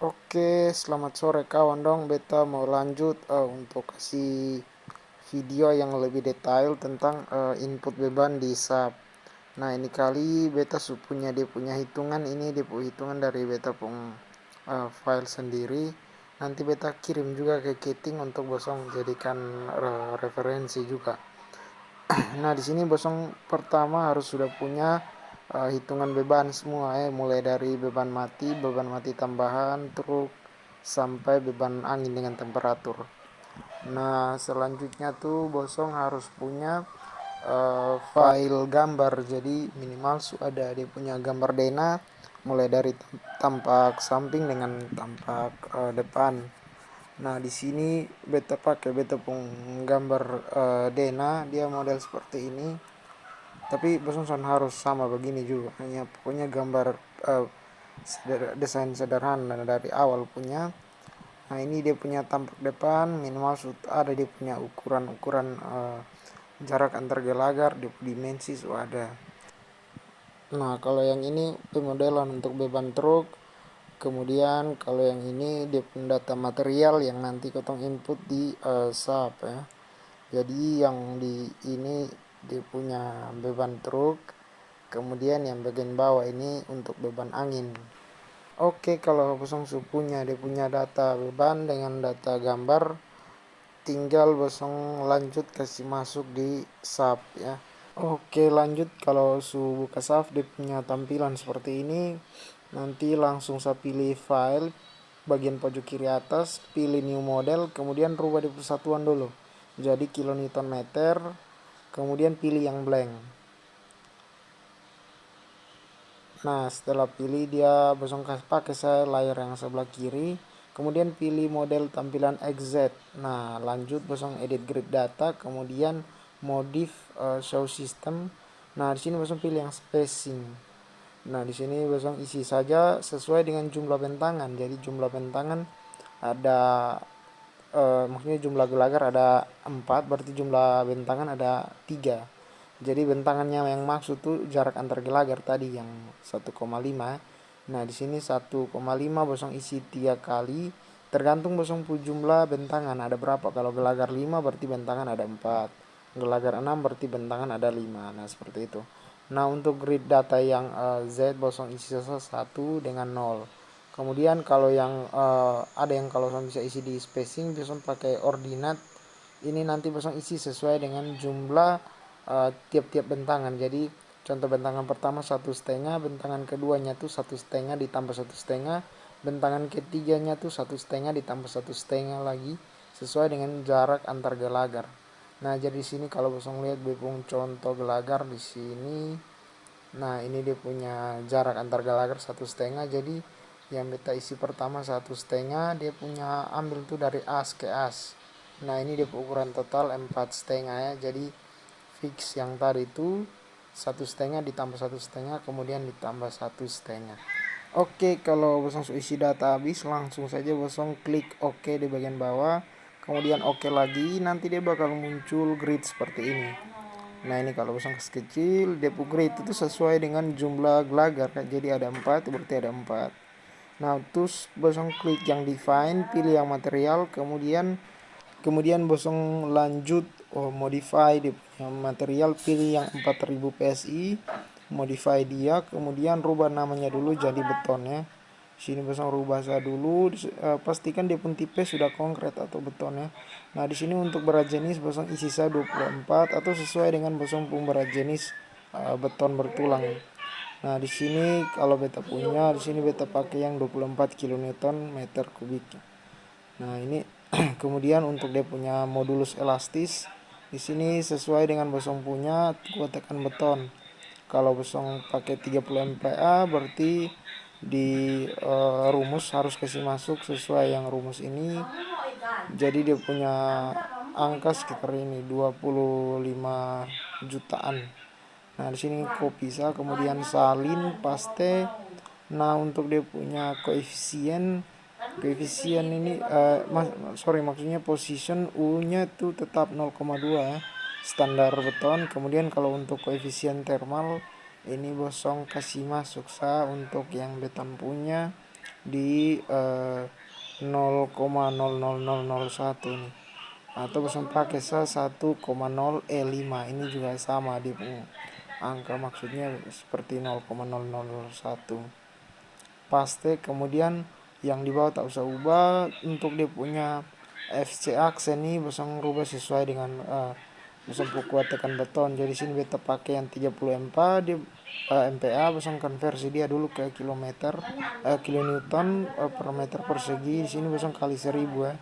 Oke, selamat sore kawan dong. Beta mau lanjut untuk kasih video yang lebih detail tentang input beban di SAP. Nah, ini kali beta punya dia punya hitungan ini, dia punya hitungan dari beta pun file sendiri. Nanti beta kirim juga ke Keting untuk bosong jadikan referensi juga. Nah, di sini bosong pertama harus sudah punya hitungan beban semua mulai dari beban mati tambahan, truk sampai beban angin dengan temperatur. Nah, selanjutnya tuh bosong harus punya file gambar. Jadi minimal ada dia punya gambar Dena mulai dari tampak samping dengan tampak depan. Nah, di sini beta pun gambar Dena, dia model seperti ini. Tapi bosan harus sama begini juga. Hanya pokoknya gambar uh, desain sederhana dari awal punya. Nah, ini dia punya tampak depan minimal ada dia punya ukuran-ukuran jarak antar gelagar, dimensi sudah ada. Nah, kalau yang ini pemodelan untuk beban truk. Kemudian kalau yang ini dia punya data material yang nanti kotong input di SAP ya. Jadi yang di ini dia punya beban truk. Kemudian yang bagian bawah ini untuk beban angin. Oke, kalau bosong punya dia punya data beban dengan data gambar, tinggal bosong lanjut kasih masuk di SAP ya. Oke, lanjut kalau buka SAP dia punya tampilan seperti ini. Nanti langsung saya pilih file bagian pojok kiri atas, pilih new model, kemudian rubah di persatuan dulu. Jadi kilonewton meter, kemudian pilih yang blank. Nah, setelah pilih dia bosong pakai saya layar yang sebelah kiri, kemudian pilih model tampilan XZ. Nah, lanjut bosong edit grid data, kemudian modif show system. Nah, di sini bosong pilih yang spacing. Nah, di sini bosong isi saja sesuai dengan jumlah bentangan. Jadi jumlah bentangan ada maksudnya jumlah gelagar ada 4, berarti jumlah bentangan ada 3. Jadi bentangannya yang maksud tuh jarak antar gelagar tadi yang 1,5. Nah, di sini 1,5 bosong isi 3 kali, tergantung bosong jumlah bentangan ada berapa. Kalau gelagar 5 berarti bentangan ada 4. Gelagar 6 berarti bentangan ada 5. Nah, seperti itu. Nah, untuk grid data yang Z bosong isi 1 dengan 0. Kemudian kalau yang ada yang kalau bisa isi di spacing bisa pakai ordinat. Ini nanti bosong isi sesuai dengan jumlah tiap-tiap bentangan. Jadi contoh bentangan pertama 1,5, bentangan keduanya tuh 1,5 ditambah 1,5, bentangan ketiganya tuh 1,5 ditambah 1,5 lagi sesuai dengan jarak antar gelagar. Nah, jadi di sini kalau bosong lihat bepung contoh gelagar di sini. Nah, ini dia punya jarak antar gelagar 1,5. Jadi yang beta isi pertama 1,5, dia punya ambil tuh dari as ke as. Nah, ini dia ukuran total 4,5 ya. Jadi fix yang tadi itu 1,5 ditambah 1,5 kemudian ditambah 1,5. Oke, kalau bosong isi data habis, langsung saja bosong klik OK di bagian bawah, kemudian OK lagi, nanti dia bakal muncul grid seperti ini. Nah, ini kalau bosong kecil, depo grid itu sesuai dengan jumlah gelagar kan. Jadi ada 4, berarti ada 4. Nah, terus bosong klik yang define, pilih yang material, kemudian bosong lanjut modify di material, pilih yang 4000 PSI, modify dia, kemudian rubah namanya dulu jadi beton ya. Sini bosong rubah saya dulu, pastikan dia pun tipe sudah konkret atau beton ya. Nah, di sini untuk berat jenis bosong isi saya 24 atau sesuai dengan bosong pun berat jenis beton bertulang. Nah, di sini kalau beta punya, di sini beta pakai yang 24 kN meter kubik. Nah, ini kemudian untuk dia punya modulus elastis, di sini sesuai dengan bosong punya, gua tekan beton. Kalau bosong pakai 30 MPa berarti di rumus harus kasih masuk sesuai yang rumus ini. Jadi dia punya angka sekitar ini 25 jutaan. Nah, di sini kopi saya kemudian salin paste. Nah, untuk dia punya koefisien ini maksudnya position U-nya tuh tetap 0,2 ya, standar beton. Kemudian kalau untuk koefisien thermal ini bosong kasih masuk sa untuk yang beton punya di 0,00001 nih, atau bosong pakai 1,0 E5 ini juga sama di angka, maksudnya seperti 0,001 paste. Kemudian yang di bawah tak usah ubah. Untuk dia punya FC aksen nih bosong rubah sesuai dengan bosong kuat tekan beton. Jadi sini beta pakai yang 30 MPa di MPa, bosong konversi dia dulu ke kilometer kilonewton per meter persegi. Di sini bosong kali 1000 ya.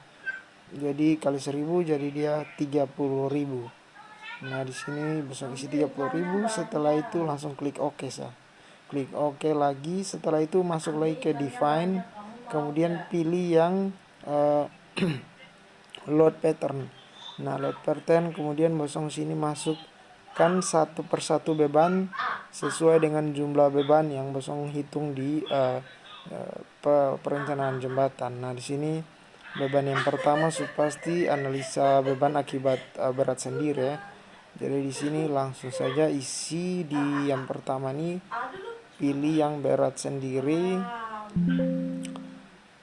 Jadi kali 1000 jadi dia 30.000. Nah di sini bosong isi 30.000. Setelah itu langsung klik OK sah. Klik OK lagi. Setelah itu masuk lagi ke define. Kemudian pilih yang load pattern. Nah load pattern, kemudian bosong sini masukkan satu persatu beban sesuai dengan jumlah beban yang bosong hitung di perencanaan jembatan. Nah di sini beban yang pertama pasti analisa beban akibat berat sendiri ya. Jadi di sini langsung saja isi di yang pertama nih, pilih yang berat sendiri,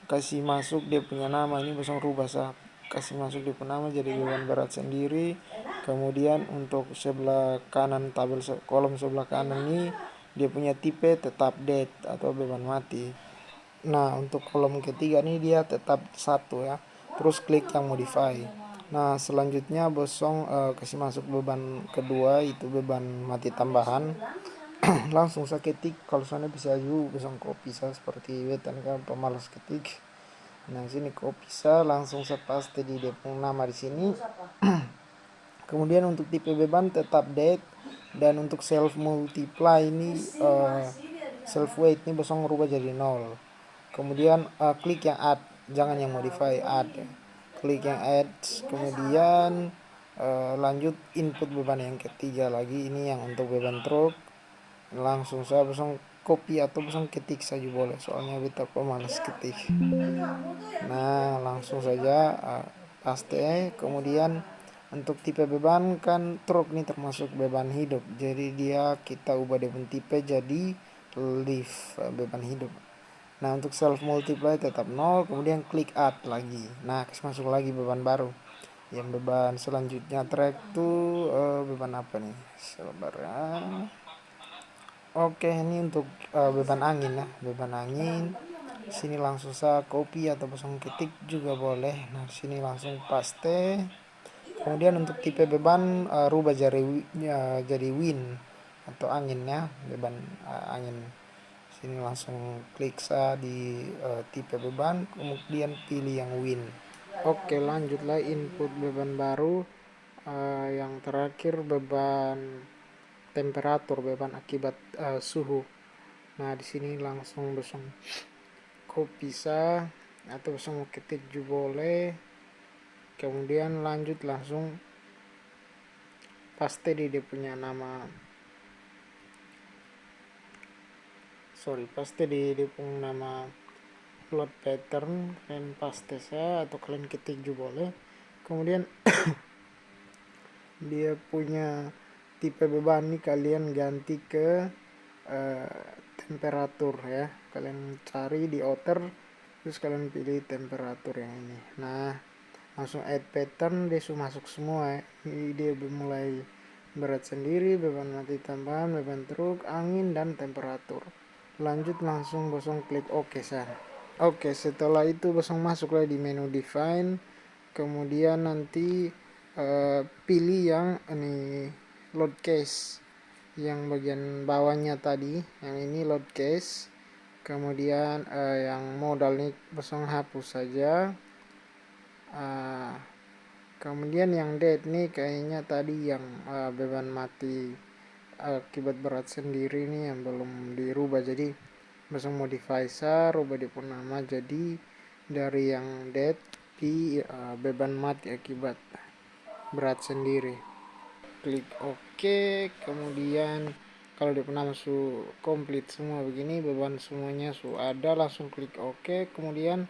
kasih masuk dia punya nama. Ini bosong rubah sah, kasih masuk dia punya nama jadi beban berat sendiri. Kemudian untuk sebelah kanan tabel kolom sebelah kanan ini dia punya tipe tetap dead atau beban mati. Nah untuk kolom ketiga nih dia tetap satu ya. Terus klik yang modify. Nah selanjutnya bosong kasih masuk beban kedua, itu beban mati tambahan. Langsung saya ketik, kalau sana bisa juga bosong copy saya seperti wetan kan pemalas ketik. Nah sini copy saya langsung saya paste di depung nama di sini. Kemudian untuk tipe beban tetap dead, dan untuk self multiply ini self weight ini bosong rubah jadi 0. Kemudian klik yang add, jangan yang modify, add. Klik yang add, kemudian lanjut input beban yang ketiga lagi, ini yang untuk beban truk. Langsung saya bosong copy atau bosong ketik saja boleh, soalnya beta pemalas ketik. Nah langsung saja paste. Kemudian untuk tipe beban kan truk ini termasuk beban hidup, jadi dia kita ubah beban tipe jadi lift beban hidup. Nah untuk self multiply tetap 0, kemudian klik add lagi. Nah masuk lagi beban baru. Yang beban selanjutnya track tuh beban apa nih? Sabar ya. Oke, ini untuk beban angin ya, beban angin. Sini langsung saya copy atau bosong ketik juga boleh. Nah sini langsung paste. Kemudian untuk tipe beban rubah jadi wind atau angin ya, beban angin. Sini langsung klik sa di tipe beban, kemudian pilih yang wind. Oke, lanjutlah input beban baru. Yang terakhir beban temperatur, beban akibat suhu. Nah di sini langsung bosong copy sa atau bosong ketik juga boleh. Kemudian lanjut langsung paste dia punya nama, paste dia punya nama load pattern. Kalian paste saya atau kalian ketik juga boleh. Kemudian dia punya tipe beban nih kalian ganti ke temperatur ya. Kalian cari di outer, terus kalian pilih temperatur yang ini. Nah langsung add pattern, dia sudah masuk semua ya. Ini dia mulai berat sendiri, beban mati tambahan, beban truk, angin, dan temperatur. Lanjut langsung bosong klik OK sana. Oke, setelah itu bosong masuk lagi di menu define. Kemudian nanti pilih yang ini load case, yang bagian bawahnya tadi, yang ini load case. Kemudian yang modal nih bosong hapus saja. Kemudian yang dead nih kayaknya tadi yang beban mati akibat berat sendiri nih yang belum dirubah, jadi bosong modify sa, rubah dia pun nama jadi dari yang dead di beban mati akibat berat sendiri. Klik OK. Kemudian kalau dia nama su komplit semua begini, beban semuanya su ada, langsung klik OK. Kemudian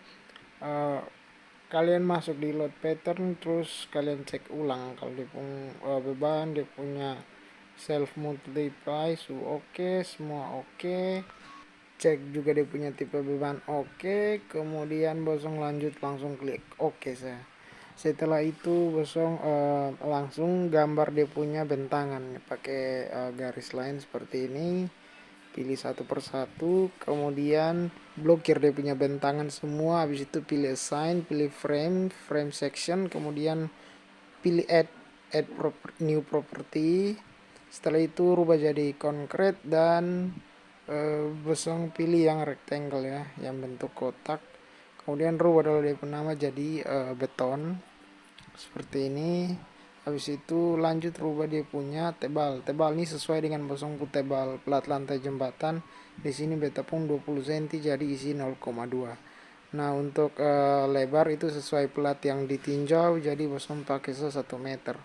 kalian masuk di load pattern, terus kalian cek ulang kalau dia punya beban, dia punya self multiply su oke, semua oke. cek juga dia punya tipe beban oke, kemudian bosong lanjut langsung klik oke saya. Setelah itu bosong langsung gambar dia punya bentangan pakai garis lain seperti ini, pilih satu persatu, kemudian blokir dia punya bentangan semua. Habis itu pilih assign, pilih frame section, kemudian pilih add new property. Setelah itu rubah jadi concrete dan bosong pilih yang rectangle ya, yang bentuk kotak. Kemudian rubah dulu dia nama jadi beton seperti ini. Habis itu lanjut rubah dia punya tebal ini sesuai dengan bosong tebal plat lantai jembatan. Di sini beta pun 20 cm jadi isi 0,2. Nah untuk lebar itu sesuai plat yang ditinjau, jadi bosong pakai 1 meter.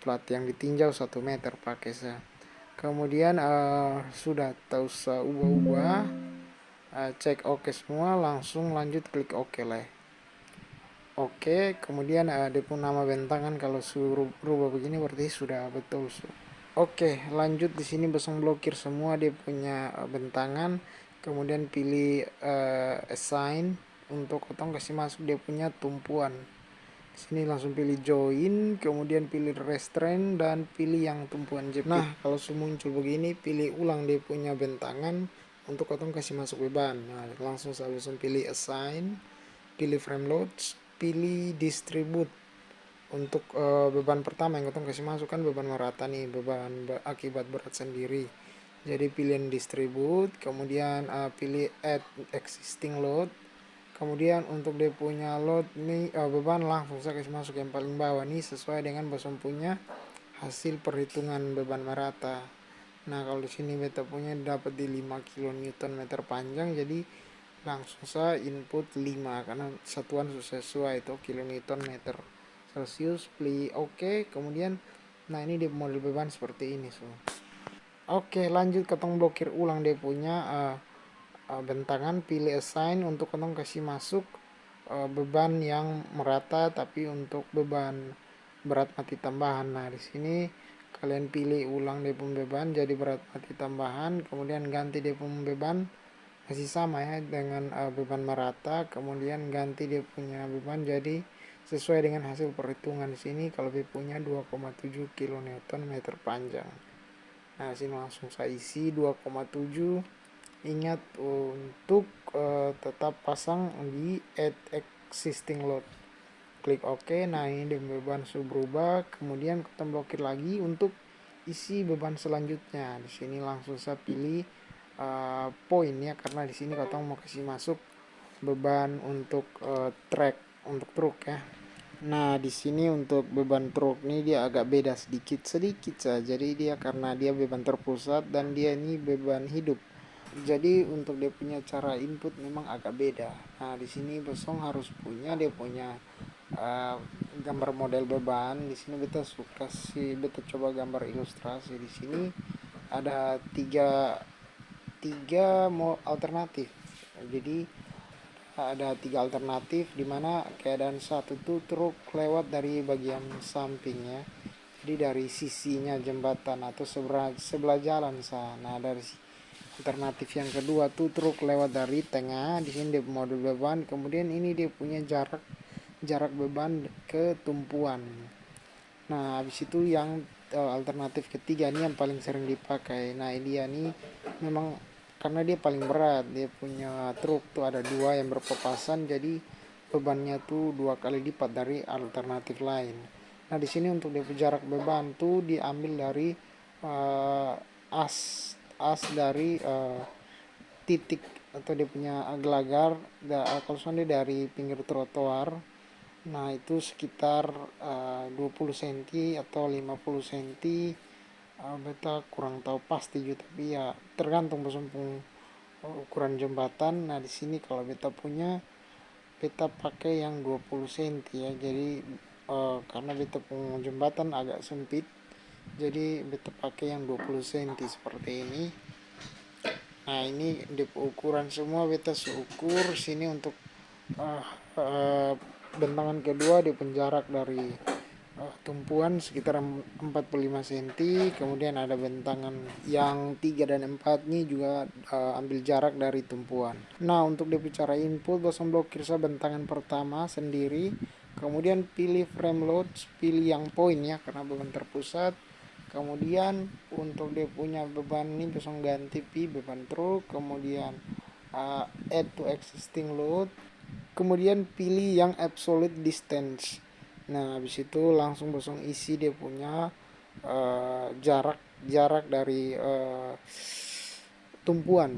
Plat yang ditinjau 1 meter pakai saya. Kemudian sudah tahu saya ubah-ubah, cek oke semua, langsung lanjut klik oke lah. Oke, kemudian dia pun nama bentangan kalau suruh rubah begini berarti sudah betul. Oke, lanjut di sini bosong blokir semua dia punya bentangan, kemudian pilih assign untuk otong kasih masuk dia punya tumpuan. Sini langsung pilih join, kemudian pilih restrain dan pilih yang tumpuan jepit. Nah kalau muncul begini, pilih ulang dia punya bentangan untuk otong kasih masuk beban. Nah langsung saya langsung pilih assign, pilih frame loads, pilih distribute. Untuk beban pertama yang otong kasih masuk kan beban merata nih, beban akibat berat sendiri. Jadi pilihan distribute, kemudian pilih add existing load. Kemudian untuk dia punya load nih beban langsung saya kasih masuk yang paling bawah nih sesuai dengan bosong punya hasil perhitungan beban merata. Nah kalau di sini beta punya dapat di 5 kN meter panjang, jadi langsung saya input 5 karena satuan sesuai itu kilonewton meter celcius. Pilih oke, kemudian nah ini dia model beban seperti ini so. Oke lanjut ketong blokir ulang dia punya bentangan, pilih assign untuk ketong kasih masuk beban yang merata tapi untuk beban berat mati tambahan. Nah di sini kalian pilih ulang dia pun beban jadi berat mati tambahan, kemudian ganti dia pun beban masih sama ya dengan beban merata, kemudian ganti dia punya beban jadi sesuai dengan hasil perhitungan. Di sini kalau dia punya 2,7 kN meter panjang. Nah sini langsung saya isi 2,7. Ingat untuk tetap pasang di add existing load, klik OK. Nah ini beban sudah berubah, kemudian kita blokir lagi untuk isi beban selanjutnya. Di sini langsung saya pilih poin ya, karena di sini kita mau kasih masuk beban untuk track untuk truk ya. Nah di sini untuk beban truk ini dia agak beda sedikit saja. Jadi dia karena dia beban terpusat dan dia ini beban hidup. Jadi untuk dia punya cara input memang agak beda. Nah di sini bosong harus punya dia punya gambar model beban. Di sini beta suka sih, beta coba gambar ilustrasi. Di sini ada tiga alternatif. Jadi ada 3 alternatif, dimana keadaan satu tuh truk lewat dari bagian sampingnya, jadi dari sisinya jembatan atau sebelah jalan sana. Nah dari alternatif yang kedua tuh truk lewat dari tengah. Di sini dia model beban, kemudian ini dia punya jarak beban ke tumpuan. Nah habis itu yang alternatif ketiga ini yang paling sering dipakai. Nah ini dia nih memang karena dia paling berat, dia punya truk tuh ada 2 yang berpapasan, jadi bebannya tuh 2 kali lipat dari alternatif lain. Nah di sini untuk dia jarak beban tuh diambil dari as dari titik atau dia punya gelagar kalau soalnya dari pinggir trotoar. Nah itu sekitar 20 cm atau 50 cm. Beta kurang tahu pasti juga, tapi ya tergantung besumpung ukuran jembatan. Nah di sini kalau beta punya, beta pakai yang 20 cm ya. Jadi karena beta punya jembatan agak sempit, jadi beta pakai yang 20 cm seperti ini. Nah ini di ukuran semua beta seukur. Sini untuk bentangan kedua di penjarak dari tumpuan sekitar 45 cm, kemudian ada bentangan yang 3 dan 4 ini juga ambil jarak dari tumpuan. Nah, untuk cara input bosong blokir bentangan pertama sendiri, kemudian pilih frame load, pilih yang point ya karena beban terpusat. Kemudian untuk dia punya beban ini bosong ganti beban truk, kemudian add to existing load, kemudian pilih yang absolute distance. Nah, habis itu langsung bosong isi dia punya jarak dari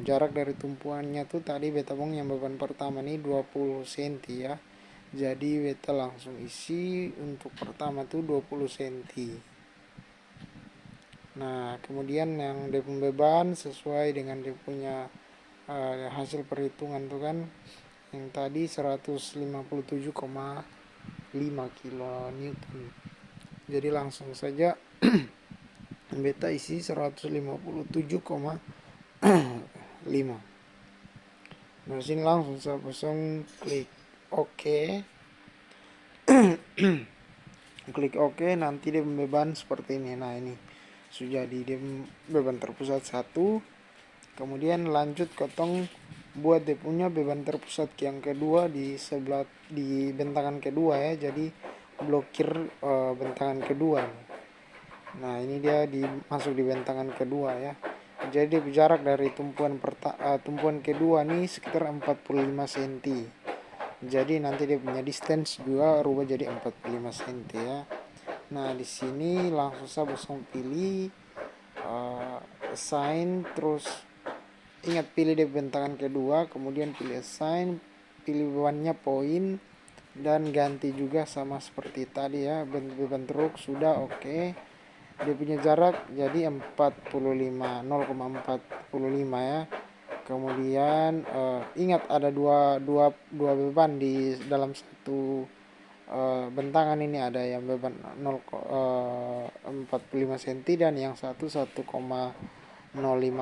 jarak dari tumpuannya tuh tadi beta bong yang beban pertama nih 20 cm ya. Jadi beta langsung isi untuk pertama tuh 20 cm. Nah, kemudian yang dia beban sesuai dengan dia punya hasil perhitungan tuh kan yang tadi 157,5 kilonewton. Jadi langsung saja beta isi 157,5. Nah, sini langsung saya pasang klik OK. Klik OK, nanti dia beban seperti ini. Nah, ini sudah jadi dia beban terpusat 1. Kemudian lanjut kotong buat dia punya beban terpusat yang kedua di sebelah di bentangan kedua ya. Jadi blokir bentangan kedua. Nah, ini dia masuk di bentangan kedua ya. Jadi jarak dari tumpuan kedua nih sekitar 45 cm. Jadi nanti dia punya distance juga rubah jadi 45 cm ya. Nah, di sini langsung saya bosong pilih assign, terus ingat pilih di bentangan kedua, kemudian pilih assign, pilih bebannya poin, dan ganti juga sama seperti tadi ya, beban truk sudah oke. Dia punya jarak jadi 0,45 ya. Kemudian ingat ada dua beban di dalam satu bentangan ini, ada yang beban 45 cm dan yang satu 1,05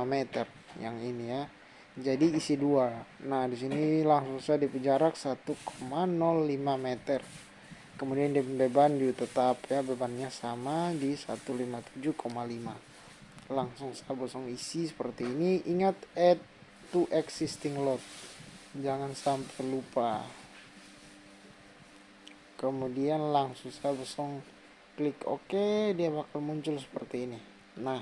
meter yang ini ya. Jadi isi dua. Nah, di sini langsung saja di jarak 1,05 meter. Kemudian di beban juga tetap ya, bebannya sama di 157,5. Langsung saya bosong isi seperti ini. Ingat add to existing load, jangan sampai lupa. Kemudian langsung saya bosong klik OK, dia bakal muncul seperti ini. Nah,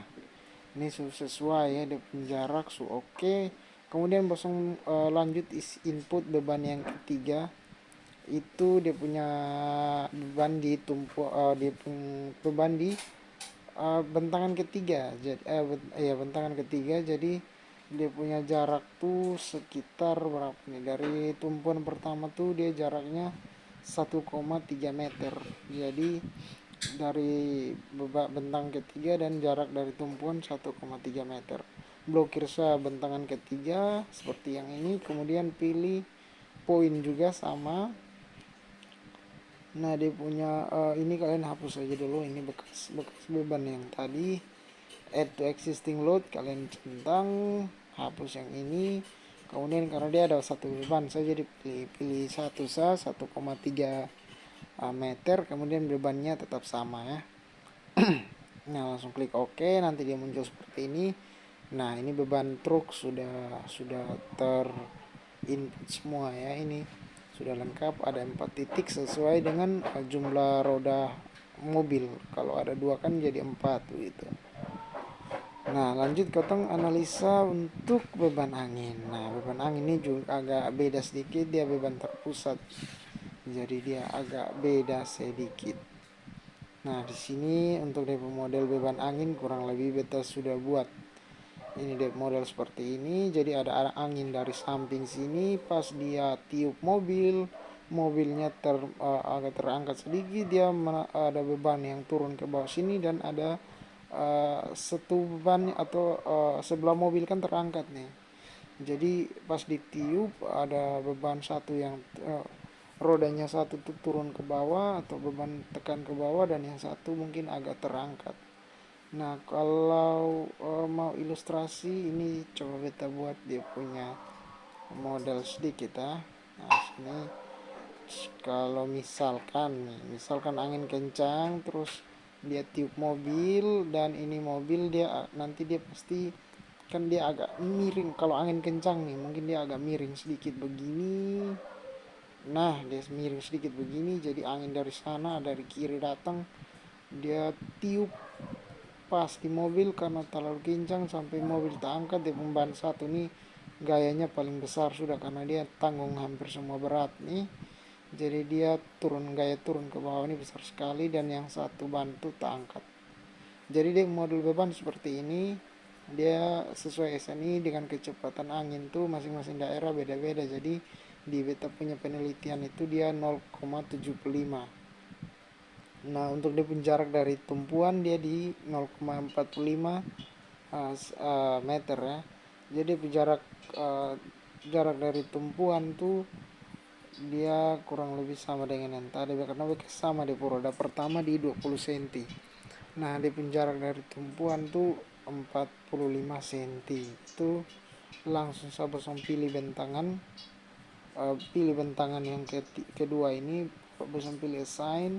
ini sesuai ya, dia jarak oke. Kemudian bosong lanjut input beban yang ketiga. Itu dia punya beban di beban di bentangan ketiga. Jadi bentangan ketiga, jadi dia punya jarak tuh sekitar berapa nih, dari tumpuan pertama tuh dia jaraknya 1,3 meter. Jadi dari bentang ketiga dan jarak dari tumpuan 1,3 meter. Blokir bentangan ketiga seperti yang ini, kemudian pilih poin juga sama. Nah, dia punya ini kalian hapus aja dulu, ini bekas beban yang tadi. Add to existing load kalian centang, hapus yang ini. Kemudian karena dia ada satu beban saja dipilih 1,3 meter, kemudian bebannya tetap sama ya. Nah, langsung klik OK, nanti dia muncul seperti ini. Nah, ini beban truk sudah ter input semua ya, ini sudah lengkap, ada 4 titik sesuai dengan jumlah roda mobil. Kalau ada 2 kan jadi 4 gitu. Nah, lanjut kotong analisa untuk beban angin. Nah, beban angin ini juga agak beda sedikit, dia beban terpusat. Jadi dia agak beda sedikit. Nah, di sini untuk DP model beban angin kurang lebih beta sudah buat. Ini DP model seperti ini. Jadi ada angin dari samping sini, pas dia tiup mobilnya agak terangkat sedikit, dia ada beban yang turun ke bawah sini, dan ada satu beban atau sebelah mobil kan terangkat nih. Jadi pas ditiup ada beban satu yang rodanya satu tuh turun ke bawah atau beban tekan ke bawah, dan yang satu mungkin agak terangkat. Nah, kalau mau ilustrasi ini coba beta buat dia punya model sedikit ya. Nah, sini loads. Kalau misalkan angin kencang terus dia tiup mobil, dan ini mobil dia nanti dia pasti kan dia agak miring. Kalau angin kencang nih mungkin dia agak miring sedikit begini. Nah, dia miring sedikit begini, jadi angin dari sana dari kiri datang, dia tiup pas di mobil karena terlalu kencang sampai mobil tak angkat. Dia ban satu nih gayanya paling besar sudah karena dia tanggung hampir semua berat nih, jadi dia gaya turun ke bawah ini besar sekali, dan yang satu bantu tak angkat. Jadi dia modul beban seperti ini, dia sesuai SNI dengan kecepatan angin tuh masing-masing daerah beda-beda. Jadi di beta punya penelitian itu dia 0,75. Nah, untuk dia pun jarak dari tumpuan dia di 0,45 meter ya. Jadi jarak dari tumpuan tuh dia kurang lebih sama dengan yang tadi karena sama di roda pertama di 20 cm. Nah, di jarak dari tumpuan tuh 45 cm. Itu langsung saya pilih bentangan. Pilih bentangan yang kedua ini, bisa pilih assign,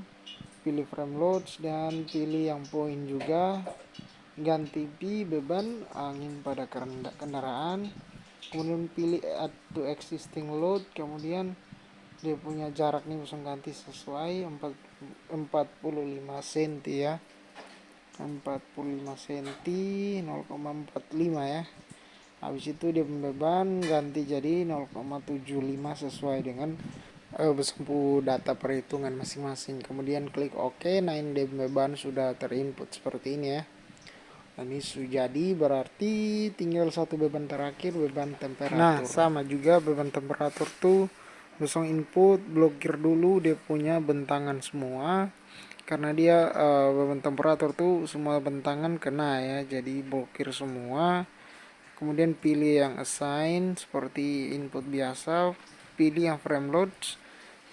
pilih frame loads, dan pilih yang poin juga. Ganti P beban angin pada kendaraan, kemudian pilih add to existing load, kemudian dia punya jarak nih langsung ganti sesuai 45 cm ya, 45 cm 0,45 ya. Habis itu dia beban ganti jadi 0,75 sesuai dengan besempu data perhitungan masing-masing. Kemudian klik OK. Nah, ini beban sudah terinput seperti ini ya. Nah, ini sudah jadi, berarti tinggal satu beban terakhir, beban temperatur. Nah, sama juga beban temperatur tuh langsung input, blokir dulu dia punya bentangan semua, karena dia beban temperatur tuh semua bentangan kena ya, jadi blokir semua. Kemudian pilih yang assign seperti input biasa, pilih yang frame loads,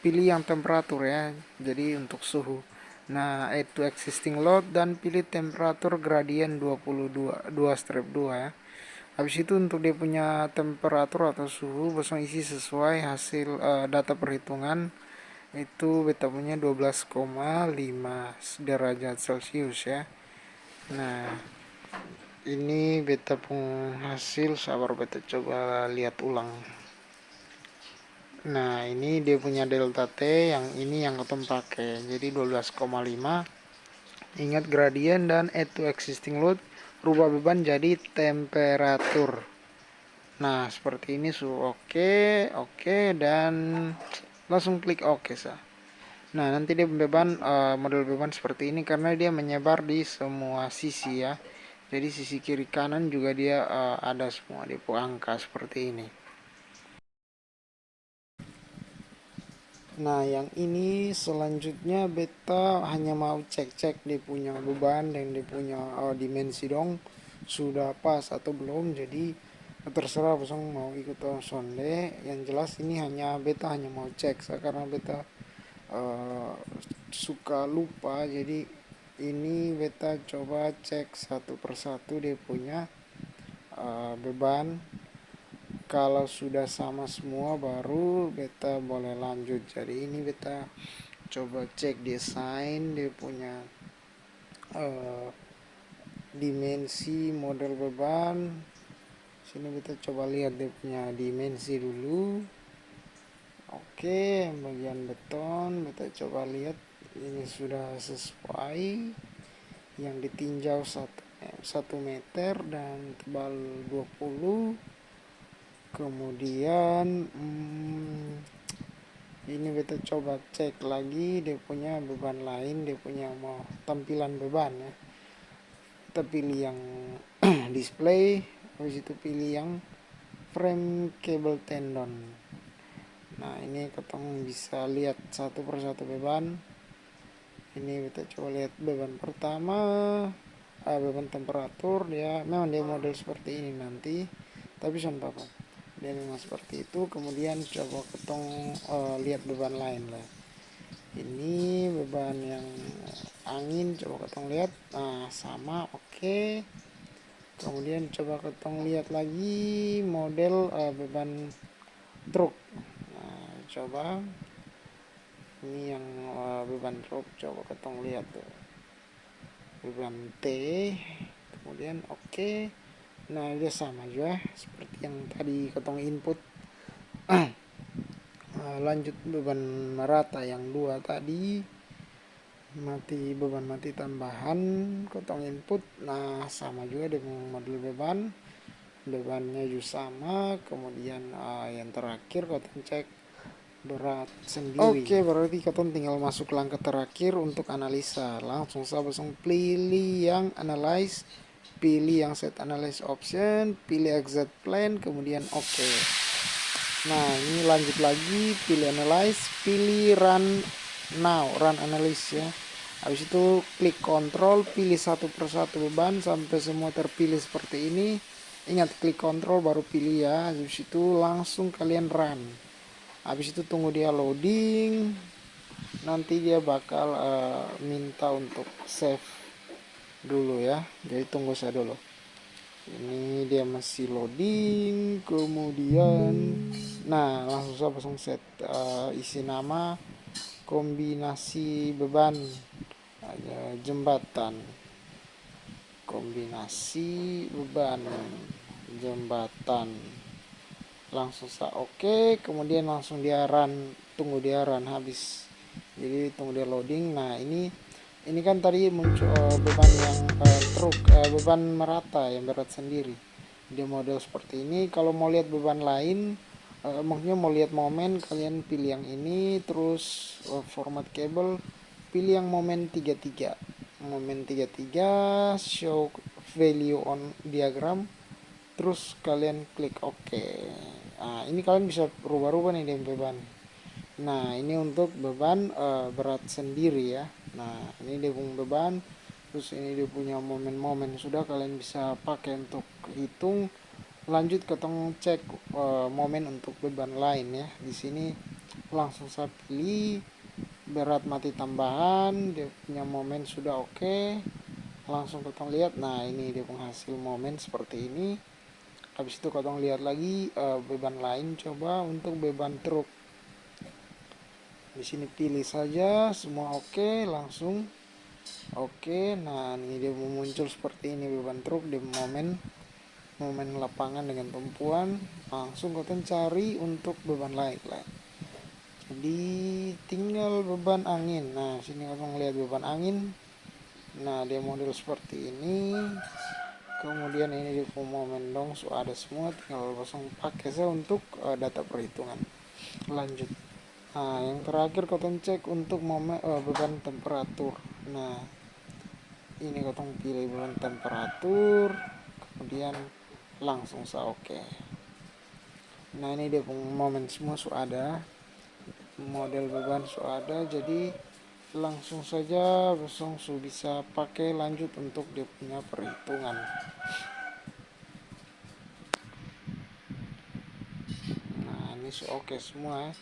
pilih yang temperatur ya, jadi untuk suhu. Nah, add to existing load dan pilih temperatur gradient 22 2 ya. Habis itu untuk dia punya temperatur atau suhu langsung isi sesuai hasil data perhitungan. Itu beta punya 12,5 derajat Celcius ya. Nah, ini beta pun hasil, sabar beta coba lihat ulang. Nah, ini dia punya delta T, yang ini yang ketemu pakai. Jadi 12,5. Ingat gradien dan add to existing load, rubah beban jadi temperatur. Nah, seperti ini oke, dan langsung klik oke sah. Nah, nanti dia model beban seperti ini karena dia menyebar di semua sisi ya. Jadi sisi kiri kanan juga dia ada semua di angka seperti ini. Nah, yang ini selanjutnya beta hanya mau cek dia punya beban dan dia punya dimensi dong sudah pas atau belum. Jadi terserah pasang mau ikut sonde. Yang jelas ini beta hanya mau cek karena beta suka lupa. Jadi ini beta coba cek satu persatu dia punya beban. Kalau sudah sama semua baru beta boleh lanjut. Jadi ini beta coba cek desain dia punya dimensi model beban. Sini beta coba lihat dia punya dimensi dulu. Oke, bagian beton beta coba lihat ini sudah sesuai. Yang ditinjau 1 meter dan tebal 20. Kemudian ini beta coba cek lagi dia punya beban lain, dia punya mau tampilan beban ya. Kita pilih yang display, habis itu pilih yang frame cable tendon. Nah, ini ketemu bisa lihat satu persatu beban. Ini kita coba lihat beban pertama, beban temperatur dia memang dia model seperti ini nanti, tapi sampai apa dia memang seperti itu. Kemudian coba lihat beban lain lah. Ini beban yang angin, coba lihat. Nah, sama oke. Kemudian coba lihat lagi model beban truk. Nah, coba Ini yang beban drop, coba ketong lihat tuh, beban T, kemudian oke. Nah dia sama juga seperti yang tadi ketong input. Lanjut beban merata yang 2 tadi, beban mati tambahan ketong input. Nah sama juga dengan model bebannya juga sama. Kemudian yang terakhir ketong cek berat sendiri. Oke, berarti ketong tinggal masuk langkah terakhir untuk analisa. Langsung saja pilih yang analyze, pilih yang set analyze option, pilih exit plan, kemudian oke. Nah ini lanjut lagi, pilih analyze, pilih run now, run analysis ya. Habis itu klik kontrol, pilih satu persatu beban sampai semua terpilih seperti ini. Ingat klik kontrol baru pilih ya. Habis itu langsung kalian run. Habis itu tunggu dia loading. Nanti dia bakal minta untuk save dulu ya. Jadi tunggu saya dulu. Ini dia masih loading. Kemudian nah langsung saya pasang set isi nama, kombinasi beban, jembatan, kombinasi beban jembatan. Langsung oke, kemudian langsung dia run, tunggu dia run habis, jadi tunggu dia loading. Nah ini kan tadi muncul beban yang truk, beban merata yang berat sendiri, dia model seperti ini. Kalau mau lihat beban lain, maksudnya mau lihat momen, kalian pilih yang ini. Terus format kabel, pilih yang momen 33, momen 33, show value on diagram, terus kalian klik OK. Nah ini kalian bisa rubah-rubah nih dengan beban. Nah ini untuk beban berat sendiri ya. Nah ini dia punya beban, terus ini dia punya momen-momen, sudah kalian bisa pakai untuk hitung. Lanjut ketong cek momen untuk beban lain ya. Di sini langsung saya pilih berat mati tambahan, dia punya momen sudah oke. Langsung ketong lihat. Nah ini dia penghasil momen seperti ini. Habis itu ketong lihat lagi beban lain, coba untuk beban truk. Di sini pilih saja semua oke, langsung oke. Nah ini dia muncul seperti ini beban truk di momen lapangan dengan tumpuan. Langsung ketong cari untuk beban lain. Jadi tinggal beban angin. Nah sini ketong lihat beban angin. Nah dia model seperti ini. Kemudian ini di momen dong, so ada semua, tinggal langsung pakai saya untuk data perhitungan. Lanjut. Nah yang terakhir kotong cek untuk momen beban temperatur. Nah ini kotong pilih beban temperatur, kemudian langsung saya oke. Nah ini dia momen semua so ada, model beban so ada, jadi langsung saja langsung bisa pakai lanjut untuk dia punya perhitungan. Nah ini oke semua.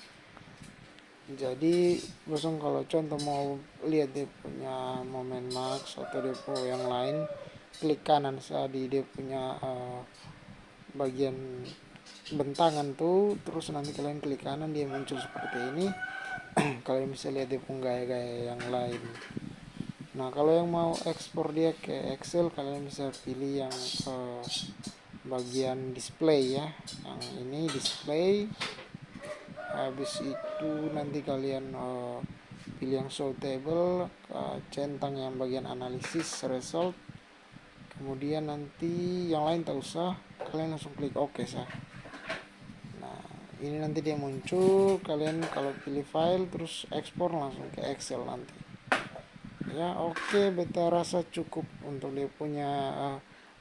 Jadi bosong kalau contoh mau lihat dia punya momen max atau dia punya yang lain, klik kanan saja di dia punya bagian bentangan tuh, terus nanti kalian klik kanan dia muncul seperti ini. Kalian bisa lihat dia punya gaya-gaya yang lain. Nah kalau yang mau ekspor dia ke Excel, kalian bisa pilih yang bagian display ya, yang ini display. Habis itu nanti kalian pilih yang show table, centang yang bagian analisis result. Kemudian nanti yang lain tak usah, kalian langsung klik OK sah. Nah ini nanti dia muncul, kalian kalau pilih file terus ekspor langsung ke Excel nanti ya. Oke, beta rasa cukup untuk dia punya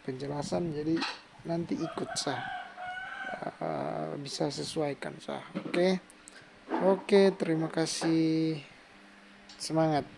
penjelasan, jadi nanti ikut sah, bisa sesuaikan sah. Oke, terima kasih, semangat.